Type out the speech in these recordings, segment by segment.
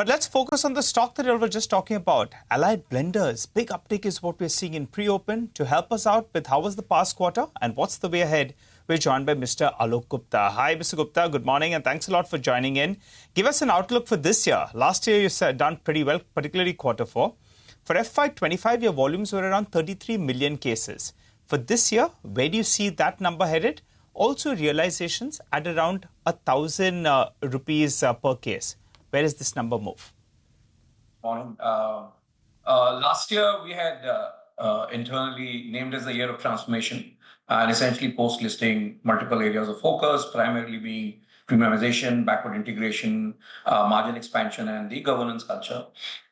But let's focus on the stock that you were just talking about. Allied Blenders, big uptick is what we're seeing in pre-open. To help us out with how was the past quarter and what's the way ahead, we're joined by Mr. Alok Gupta. Hi, Mr. Gupta. Good morning and thanks a lot for joining in. Give us an outlook for this year. Last year, you done pretty well, particularly quarter four. For FY25, your volumes were around 33 million cases. For this year, where do you see that number headed? Also, realizations at around 1,000 rupees per case. Where does this number move? Morning. Last year, we had internally named as the year of transformation and essentially post-listing multiple areas of focus, primarily being premiumization, backward integration, margin expansion, and the governance culture.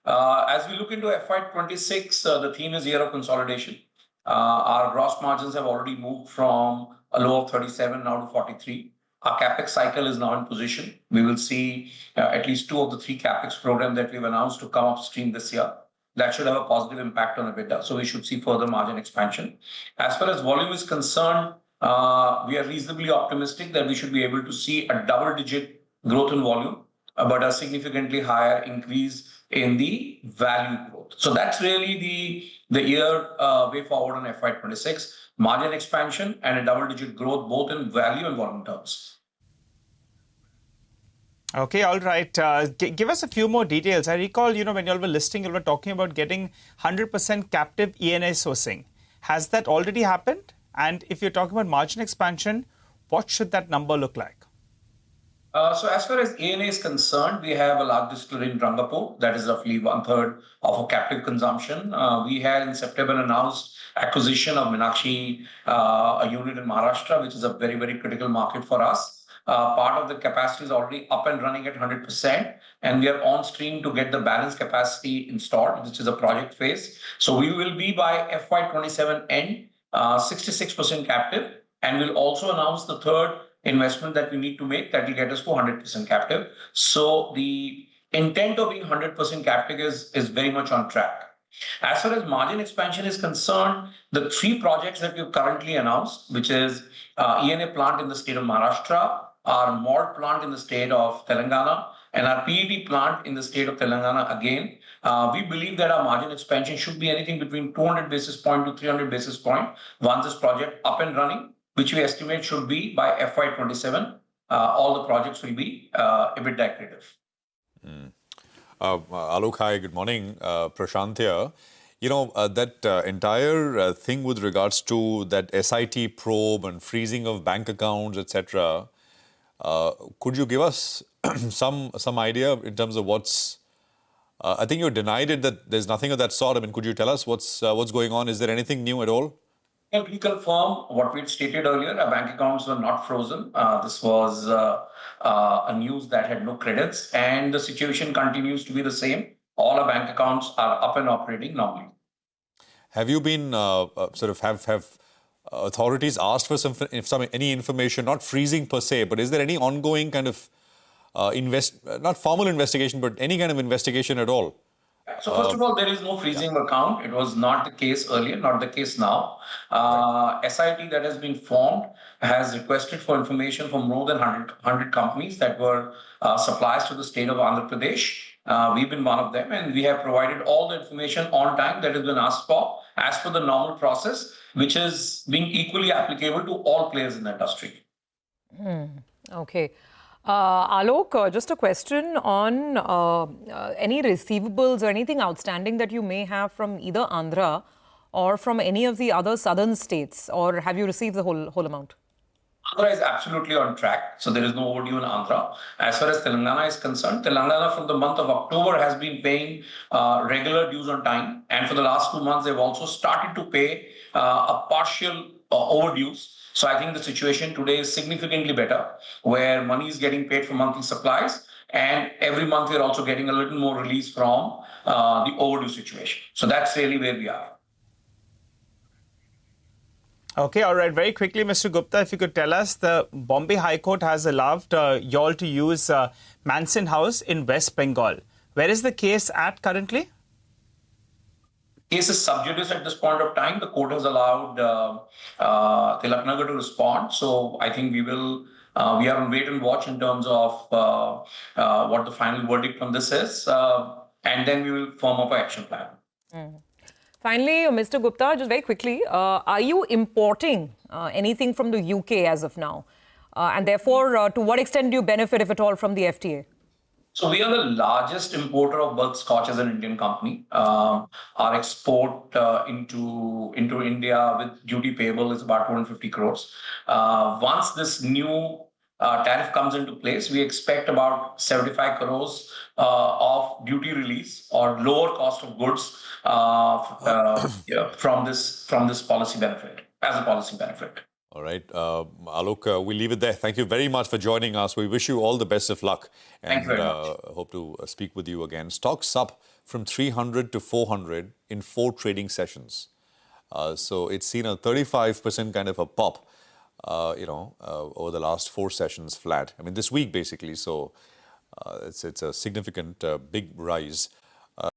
As we look into FY26, the theme is year of consolidation. Our gross margins have already moved from a low of 37 now to 43. Our Capex cycle is now in position. We will see at least 2 of the 3 Capex programs that we've announced to come upstream this year. That should have a positive impact on EBITDA. So we should see further margin expansion. As far as volume is concerned, we are reasonably optimistic that we should be able to see a double-digit growth in volume, but a significantly higher increase in the value growth. So that's really the year way forward on FY26. Margin expansion and a double-digit growth both in value and volume terms. Okay, all right. Give us a few more details. I recall, when you all were listing, you were talking about getting 100% captive E&A sourcing. Has that already happened? And if you're talking about margin expansion, what should that number look like? So as far as E&A is concerned, we have a large distillery in Rangapur. That is roughly 1/3 of our captive consumption. We had in September announced acquisition of Meenakshi, a unit in Maharashtra, which is a very, very critical market for us. Part of the capacity is already up and running at 100%, and we are on stream to get the balance capacity installed, which is a project phase. So we will be by FY27 end, 66% captive, and we'll also announce the third investment that we need to make that will get us to 100% captive. So the intent of being 100% captive is very much on track. As far as margin expansion is concerned, the 3 projects that we've currently announced, which is E&A plant in the state of Maharashtra, our malt plant in the state of Telangana, and our PET plant in the state of Telangana again, we believe that our margin expansion should be anything between 200 basis point to 300 basis point once this project up and running, which we estimate should be by FY27. All the projects will be EBITDA accretive. Alok, hi, good morning. Prashant here. That entire thing with regards to that SIT probe and freezing of bank accounts, etc. Could you give us some idea in terms of what's? I think you denied it that there's nothing of that sort. I mean, could you tell us what's going on? Is there anything new at all? Can reconfirm what we had stated earlier. Our bank accounts were not frozen. This was a news that had no credits, and the situation continues to be the same. All our bank accounts are up and operating normally. Have you been have authorities asked for any information, not freezing per se, but is there any ongoing kind of not formal investigation, but any kind of investigation at all? So first of all, there is no freezing account. It was not the case earlier, not the case now. SIT that has been formed has requested for information from more than 100 companies that were suppliers to the state of Andhra Pradesh. We've been one of them, and we have provided all the information on time that has been asked for as per the normal process, which is being equally applicable to all players in the industry. Okay. Alok, just a question on any receivables or anything outstanding that you may have from either Andhra or from any of the other southern states, or have you received the whole amount? Andhra is absolutely on track, so there is no overdue in Andhra. As far as Telangana is concerned, Telangana from the month of October has been paying regular dues on time, and for the last 2 months they've also started to pay a partial overdues. So I think the situation today is significantly better, where money is getting paid for monthly supplies, and every month we're also getting a little more release from the overdue situation. So that's really where we are. Okay, all right. Very quickly, Mr. Gupta, if you could tell us, the Bombay High Court has allowed y'all to use Mansion House in West Bengal. Where is the case at currently? Case is sub judice at this point of time. The court has allowed Tilaknagar to respond. So I think we will We are on wait and watch in terms of what the final verdict on this is, and then we will form up an action plan. Finally, Mr. Gupta, just very quickly, are you importing anything from the UK as of now? And therefore, to what extent do you benefit, if at all, from the FTA? So we are the largest importer of bulk scotch as an Indian company. Our export into India with duty payable is about 250 crores. Once this new tariff comes into place, we expect about 75 crores of duty release or lower cost of goods from this policy benefit, as a policy benefit. All right. Alok, we'll leave it there. Thank you very much for joining us. We wish you all the best of luck. Thank you very much. Hope to speak with you again. Stocks up from 300 to 400 in 4 trading sessions. So it's seen a 35% kind of a pop, over the last 4 sessions flat. I mean, this week, basically. So it's a significant big rise.